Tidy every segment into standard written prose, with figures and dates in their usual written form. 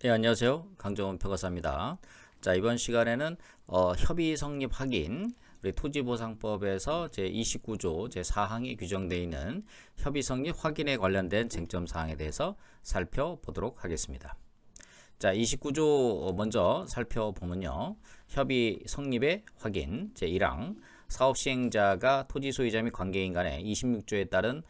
네, 안녕하세요. 강정원 평가사입니다. 자, 이번 시간에는 협의 성립 확인, 우리 토지보상법에서 제29조 제4항에 규정되어 있는 협의 성립 확인에 관련된 쟁점 사항에 대해서 살펴보도록 하겠습니다. 자, 29조 먼저 살펴보면요. 협의 성립의 확인 제1항 사업 시행자가 토지 소유자 및 관계인 간의 26조에 따른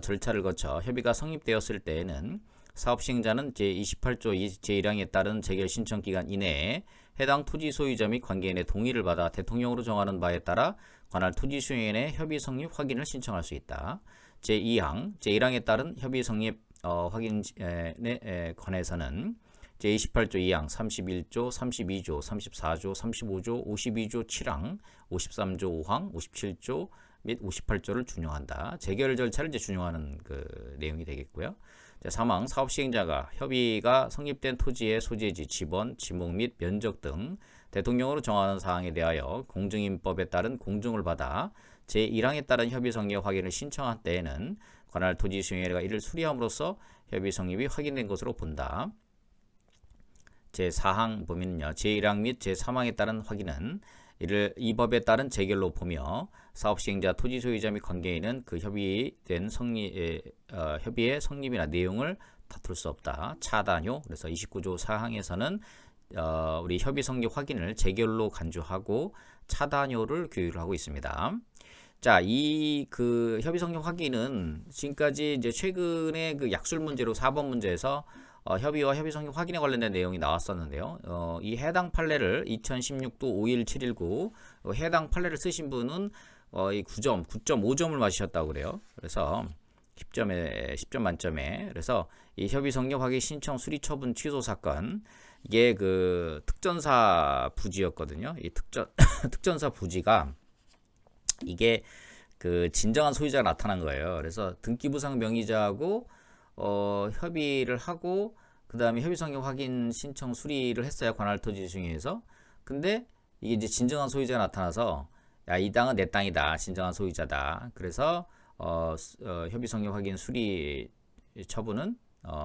절차를 거쳐 협의가 성립되었을 때에는 사업 시행자는 제28조 제1항에 따른 재결 신청 기간 이내에 해당 토지 소유자 및 관계인의 동의를 받아 대통령으로 정하는 바에 따라 관할 토지 수용인의 협의 성립 확인을 신청할 수 있다. 제2항 제1항에 따른 협의 성립 확인에 관해서는 제28조 2항, 31조, 32조, 34조, 35조, 52조 7항, 53조 5항, 57조 및 58조를 준용한다. 재결 절차를 준용하는 그 내용이 되겠고요. 3항 사업 시행자가 협의가 성립된 토지의 소재지, 지번, 지목 및 면적 등 대통령으로 정하는 사항에 대하여 공증인법에 따른 공증을 받아 제1항에 따른 협의 성립 확인을 신청한 때에는 관할 토지 수용회가 이를 수리함으로써 협의 성립이 확인된 것으로 본다. 제4항 보면요. 제1항 및 제3항에 따른 확인은 이를 이 법에 따른 재결로 보며 사업 시행자, 토지 소유자 및 관계인은 그 협의된 협의의 성립이나 내용을 다툴 수 없다. 차단효. 그래서 29조 4항에서는 우리 협의 성립 확인을 재결로 간주하고 차단효를 규율 하고 있습니다. 자, 이 그 협의 성립 확인은 지금까지 이제 최근에 그 약술 문제로 4번 문제에서 협의와 협의 성립 확인에 관련된 내용이 나왔었는데요. 이 해당 판례를 2016도 51719 해당 판례를 쓰신 분은 이 9점, 9.5점을 맞으셨다고 그래요. 그래서 10점 만점에. 그래서 이 협의 성립 확인 신청 수리 처분 취소 사건 이게 그 특전사 부지였거든요. 이 특전사 부지가 이게 그 진정한 소유자가 나타난 거예요. 그래서 등기부상 명의자하고 협의를 하고 그 다음에 협의 성립 확인 신청 수리를 했어요. 관할 토지 중에서. 근데 이게 이제 진정한 소유자가 나타나서 야, 이 땅은 내 땅이다. 진정한 소유자다. 그래서 협의 성립 확인 수리 처분은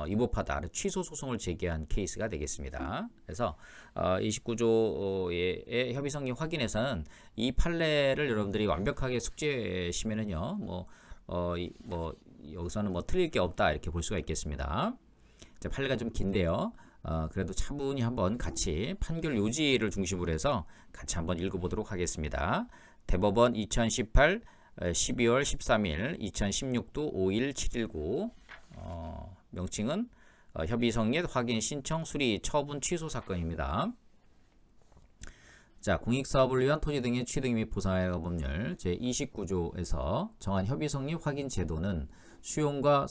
위법하다. 취소 소송을 제기한 케이스가 되겠습니다. 그래서 29조의 협의 성립 확인에서는 이 판례를 여러분들이 완벽하게 숙지하시면은요, 여기서는 뭐 틀릴 게 없다 이렇게 볼 수가 있겠습니다. 판례가 좀 긴데요. 그래도 차분히 한번 같이 판결 요지를 중심으로 해서 같이 한번 읽어보도록 하겠습니다. 대법원 2018 12월 13일 2016도 51719 명칭은 협의 성립 확인 신청 수리 처분 취소 사건입니다. 자, 공익사업을 위한 토지 등의 취득 및 보상의 법률 제29조에서 정한 협의 성립 확인 제도는 수용과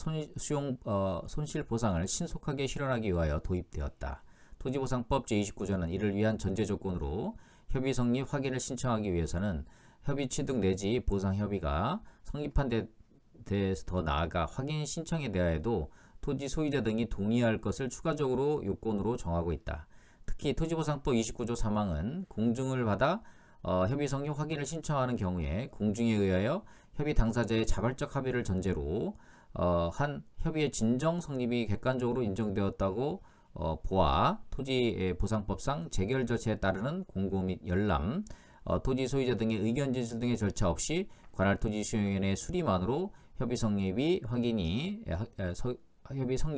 손실 보상을 신속하게 실현하기 위하여 도입되었다. 토지보상법 제29조는 이를 위한 전제 조건으로 협의 성립 확인을 신청하기 위해서는 협의 취득 내지 보상 협의가 성립한 데에서 더 나아가 확인 신청에 대하여도 토지 소유자 등이 동의할 것을 추가적으로 요건으로 정하고 있다. 특히 토지보상법 29조 3항은 공증을 받아 협의 성립 확인을 신청하는 경우에 공증에 의하여 협의 당사자의 자발적 합의를 전제로 한 협의의 진정 성립이 객관적으로 인정되었다고 보아 토지보상법상 재결 절차에 따르는 공고 및 열람, 토지 소유자 등의 의견 진술 등의 절차 없이 관할 토지 수용위원회 수리만으로 협의 성립이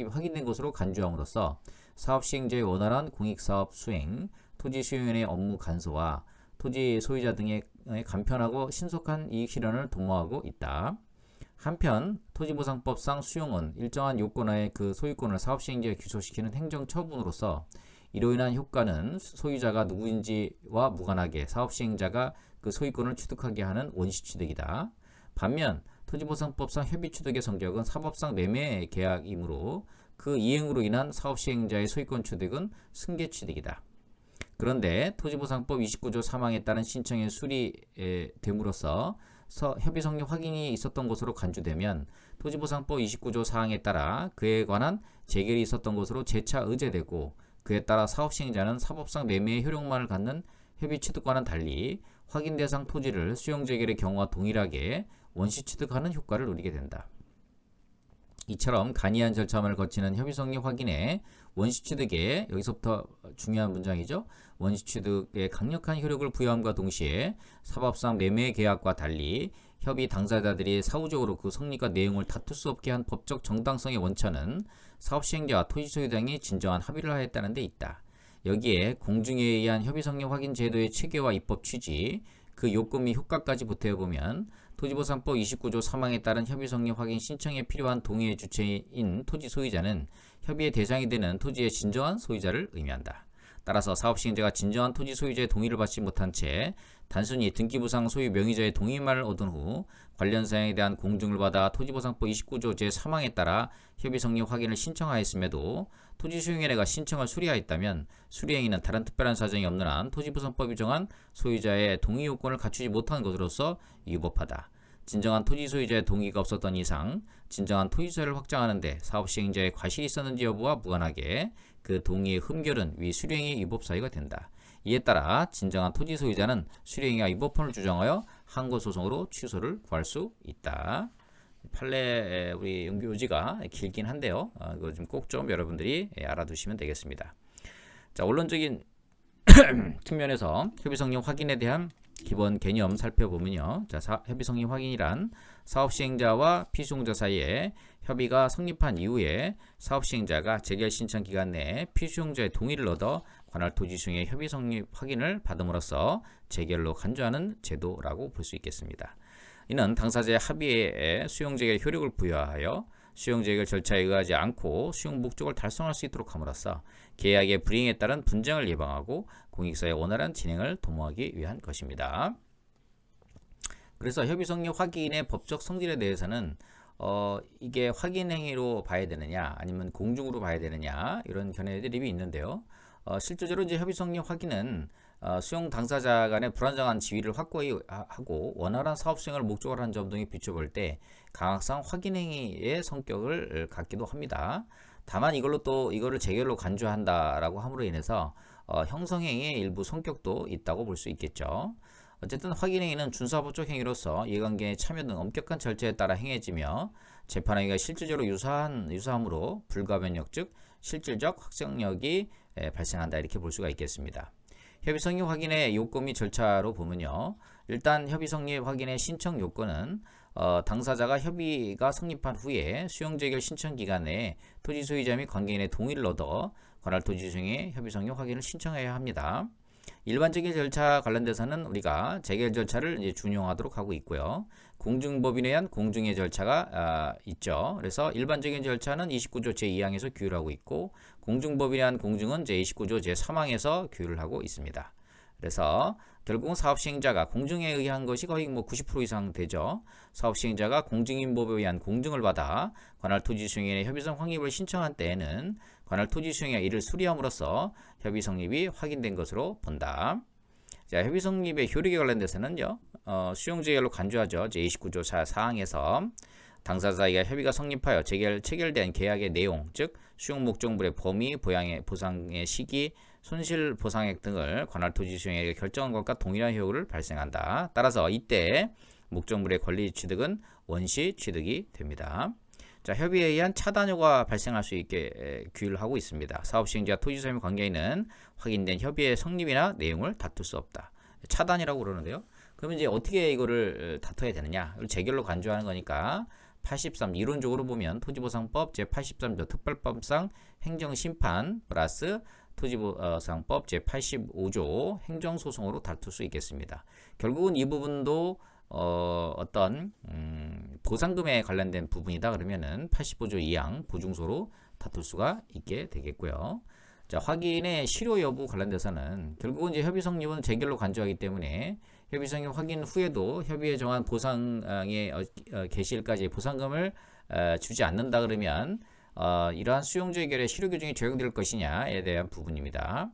확인된 것으로 간주함으로써 사업 시행자의 원활한 공익사업 수행, 토지 수용인의 업무 간소화, 토지 소유자 등의 간편하고 신속한 이익 실현을 도모하고 있다. 한편 토지보상법상 수용은 일정한 요건하에 그 소유권을 사업 시행자에 귀속시키는 행정처분으로서 이로 인한 효과는 소유자가 누구인지와 무관하게 사업 시행자가 그 소유권을 취득하게 하는 원시취득이다. 반면 토지보상법상 협의취득의 성격은 사법상 매매 계약이므로 그 이행으로 인한 사업 시행자의 소유권 취득은 승계취득이다. 그런데 토지보상법 29조 3항에 따른 신청의 수리됨으로써 협의 성립 확인이 있었던 것으로 간주되면 토지보상법 29조 4항에 따라 그에 관한 재결이 있었던 것으로 재차 의제되고 그에 따라 사업 시행자는 사법상 매매의 효력만을 갖는 협의 취득과는 달리 확인 대상 토지를 수용 재결의 경우와 동일하게 원시 취득하는 효과를 누리게 된다. 이처럼 간이한 절차만을 거치는 협의 성립 확인에 원시 취득에 여기서부터 중요한 문장이죠. 원시 취득에 강력한 효력을 부여함과 동시에 사법상 매매 계약과 달리 협의 당사자들이 사후적으로 그 성립과 내용을 다툴 수 없게 한 법적 정당성의 원천은 사업 시행자와 토지 소유장이 진정한 합의를 하였다는 데 있다. 여기에 공중에 의한 협의 성립 확인 제도의 체계와 입법 취지, 그 요건 및 효과까지 보태보면 토지보상법 29조 3항에 따른 협의 성립 확인 신청에 필요한 동의의 주체인 토지 소유자는 협의의 대상이 되는 토지의 진정한 소유자를 의미한다. 따라서 사업시행자가 진정한 토지 소유자의 동의를 받지 못한 채 단순히 등기부상 소유 명의자의 동의만을 얻은 후 관련 사항에 대한 공증을 받아 토지보상법 29조 제3항에 따라 협의 성립 확인을 신청하였음에도 토지수용위원회가 신청을 수리하였다면 수리행위는 다른 특별한 사정이 없는 한 토지보상법이 정한 소유자의 동의 요건을 갖추지 못한 것으로서 위법하다. 진정한 토지 소유자의 동의가 없었던 이상 진정한 토지소유를 확장하는 데 사업시행자의 과실이 있었는지 여부와 무관하게 그 동의의 흠결은 위 수리행위 위법 사유가 된다. 이에 따라 진정한 토지 소유자는 수리행위와 위법헌을 주장하여 항고소송으로 취소를 구할 수 있다. 판례 우리 용교지가 길긴 한데요. 이거 좀 꼭 좀 여러분들이 알아두시면 되겠습니다. 자, 원론적인 측면에서 협의 성립 확인에 대한 기본 개념 살펴보면요. 자, 협의 성립 확인이란 사업 시행자와 피수용자 사이에 협의가 성립한 이후에 사업 시행자가 재결 신청 기간 내에 피수용자의 동의를 얻어 관할 토지 수용의 협의 성립 확인을 받음으로써 재결로 간주하는 제도라고 볼 수 있겠습니다. 이는 당사자의 합의에 수용 재결 효력을 부여하여 수용 재결 절차에 의하지 않고 수용 목적을 달성할 수 있도록 함으로써 계약의 불이행에 따른 분쟁을 예방하고 공익사의 원활한 진행을 도모하기 위한 것입니다. 그래서 협의 성립 확인의 법적 성질에 대해서는 이게 확인 행위로 봐야 되느냐 아니면 공중으로 봐야 되느냐 이런 견해들이 있는데요. 실제적으로 이제 협의 성립 확인은 수용 당사자 간의 불안정한 지위를 확고히 하고 원활한 사업 수행을 목적으로 한 점 등에 비춰볼 때 강학상 확인 행위의 성격을 갖기도 합니다. 다만 이거를 재결로 간주한다라고 함으로 인해서 형성행위의 일부 성격도 있다고 볼 수 있겠죠. 어쨌든 확인행위는 준사법적 행위로서 이해관계의 참여 등 엄격한 절차에 따라 행해지며 재판행위가 실질적으로 유사하므로 불가변력 즉 실질적 확정력이 발생한다 이렇게 볼 수가 있겠습니다. 협의 성립 확인의 요건 및 절차로 보면요. 일단 협의 성립 확인의 신청 요건은 당사자가 협의가 성립한 후에 수용 재결 신청 기간에 토지 소유자 및 관계인의 동의를 얻어 관할 토지 수용의 협의 성립 확인을 신청해야 합니다. 일반적인 절차 관련돼서는 우리가 재결 절차를 이제 준용하도록 하고 있고요. 공중법인에 의한 공중의 절차가 있죠. 그래서 일반적인 절차는 29조 제2항에서 규율하고 있고 공중법인에 의한 공중은 제29조 제3항에서 규율을 하고 있습니다. 그래서 결국은 사업시행자가 공증에 의한 것이 거의 90% 이상 되죠. 사업시행자가 공증인법에 의한 공증을 받아 관할 토지수용인의 협의성 확립을 신청한 때에는 관할 토지수용이 이를 수리함으로써 협의 성립이 확인된 것으로 본다. 자, 협의 성립의 효력에 관련돼서는요. 수용재결로 간주하죠. 제29조 4항에서 당사자에게 협의가 성립하여 체결된 계약의 내용, 즉 수용 목적물의 범위, 보상의 시기, 손실 보상액 등을 관할 토지 수용에게 결정한 것과 동일한 효력을 발생한다. 따라서 이때 목적물의 권리 취득은 원시 취득이 됩니다. 자, 협의에 의한 차단효가 발생할 수 있게 규율을 하고 있습니다. 사업시행자 토지소유 관계인은 확인된 협의의 성립이나 내용을 다툴 수 없다. 차단이라고 그러는데요. 그러면 이제 어떻게 이거를 다퉈야 되느냐? 재결로 간주하는 거니까 83 이론적으로 보면 토지보상법 제83조 특별법상 행정심판 플러스 토지보상법 제85조 행정소송으로 다툴 수 있겠습니다. 결국은 이 부분도 어떤 보상금에 관련된 부분이다 그러면은 85조 2항 보증소로 다툴 수가 있게 되겠고요. 자, 확인의 실효 여부 관련돼서는 결국은 이제 협의 성립은 재결로 간주하기 때문에 협의 성립 확인 후에도 협의에 정한 보상의 개시일까지 보상금을 주지 않는다 그러면 이러한 수용재결의 실효 규정이 적용될 것이냐에 대한 부분입니다.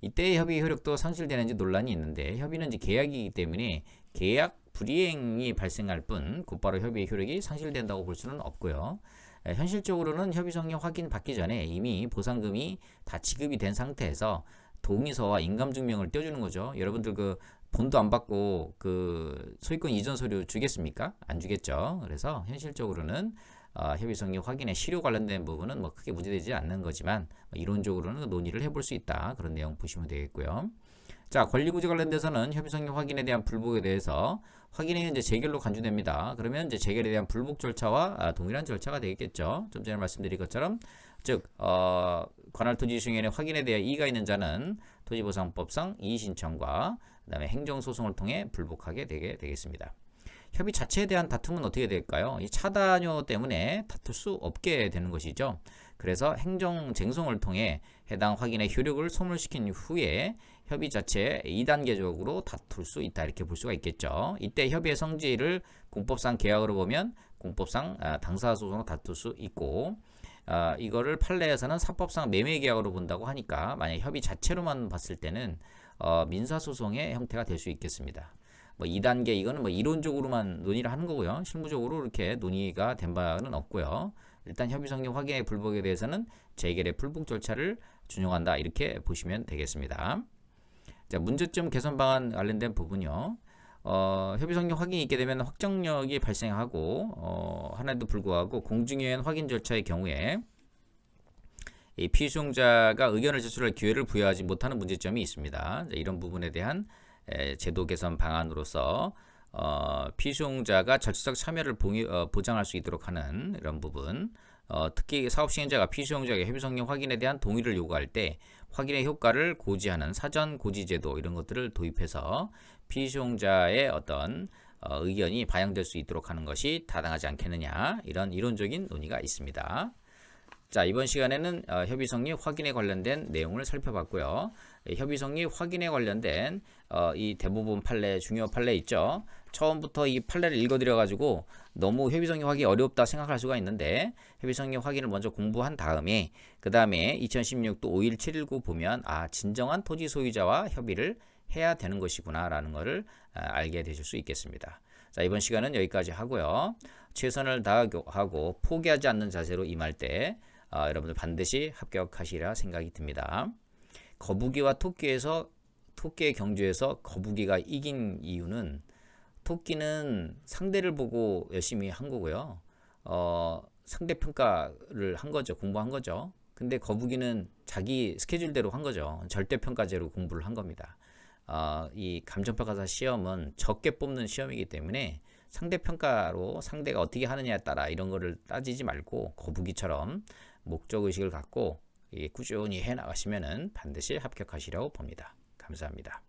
이때의 협의 효력도 상실되는지 논란이 있는데 협의는 이제 계약이기 때문에 계약 불이행이 발생할 뿐 곧바로 협의의 효력이 상실된다고 볼 수는 없고요. 현실적으로는 협의 성립 확인 받기 전에 이미 보상금이 다 지급이 된 상태에서 동의서와 인감증명을 떼어주는 거죠. 여러분들 그 본도 안 받고 그 소유권 이전 서류 주겠습니까? 안 주겠죠. 그래서 현실적으로는 협의성립 확인의 실효 관련된 부분은 뭐 크게 문제되지 않는 거지만 이론적으로는 논의를 해볼 수 있다. 그런 내용 보시면 되겠고요. 자, 권리구제 관련돼서는 협의성립 확인에 대한 불복에 대해서 확인이 이제 재결로 간주됩니다. 그러면 이제 재결에 대한 불복 절차와 동일한 절차가 되겠죠. 좀 전에 말씀드린 것처럼 즉 관할 토지 수용인의 확인에 대해 이의가 있는 자는 토지보상법상 이의 신청과 그다음에 행정소송을 통해 불복하게 되겠습니다. 협의 자체에 대한 다툼은 어떻게 될까요? 이 차단료 때문에 다툴 수 없게 되는 것이죠. 그래서 행정쟁송을 통해 해당 확인의 효력을 소멸시킨 후에 협의 자체에 2단계적으로 다툴 수 있다 이렇게 볼 수가 있겠죠. 이때 협의의 성질을 공법상 계약으로 보면 공법상 당사소송으로 다툴 수 있고 이거를 판례에서는 사법상 매매계약으로 본다고 하니까 만약 협의 자체로만 봤을 때는 민사소송의 형태가 될 수 있겠습니다. 뭐 2단계 이거는 뭐 이론적으로만 논의를 하는 거고요. 실무적으로 이렇게 논의가 된 바는 없고요. 일단 협의성립 확인의 불복에 대해서는 재결의 불복 절차를 준용한다 이렇게 보시면 되겠습니다. 자, 문제점 개선 방안 관련된 부분요. 협의성립 확인이 있게 되면 확정력이 발생하고 하나에도 불구하고 공중유엔 확인 절차의 경우에 이 피수용자가 의견을 제출할 기회를 부여하지 못하는 문제점이 있습니다. 이런 부분에 대한 제도 개선 방안으로서 피수용자가 절차적 참여를 보장할 수 있도록 하는 이런 부분, 특히 사업시행자가 피수용자에게 협의성립 확인에 대한 동의를 요구할 때 확인의 효과를 고지하는 사전 고지 제도 이런 것들을 도입해서 피수용자의 어떤 의견이 반영될 수 있도록 하는 것이 타당하지 않겠느냐 이런 이론적인 논의가 있습니다. 자, 이번 시간에는 협의성립 확인에 관련된 내용을 살펴봤고요. 협의성립 확인에 관련된 이 대부분 판례, 중요 판례 있죠. 처음부터 이 판례를 읽어드려 가지고 너무 협의성립 확인이 어렵다 생각할 수가 있는데 협의성립 확인을 먼저 공부한 다음에 그 다음에 2016도 51719 보면 진정한 토지 소유자와 협의를 해야 되는 것이구나 라는 것을 알게 되실 수 있겠습니다. 자, 이번 시간은 여기까지 하고요. 최선을 다하고 포기하지 않는 자세로 임할 때 여러분들 반드시 합격하시리라 생각이 듭니다. 거북이와 토끼의 경주에서 거북이가 이긴 이유는 토끼는 상대를 보고 열심히 한 거고요. 상대 평가를 한 거죠. 공부한 거죠. 근데 거북이는 자기 스케줄대로 한 거죠. 절대평가제로 공부를 한 겁니다. 이 감정평가사 시험은 적게 뽑는 시험이기 때문에 상대평가로 상대가 어떻게 하느냐에 따라 이런 거를 따지지 말고 거북이처럼 목적의식을 갖고 꾸준히 해나가시면 반드시 합격하시려고 봅니다. 감사합니다.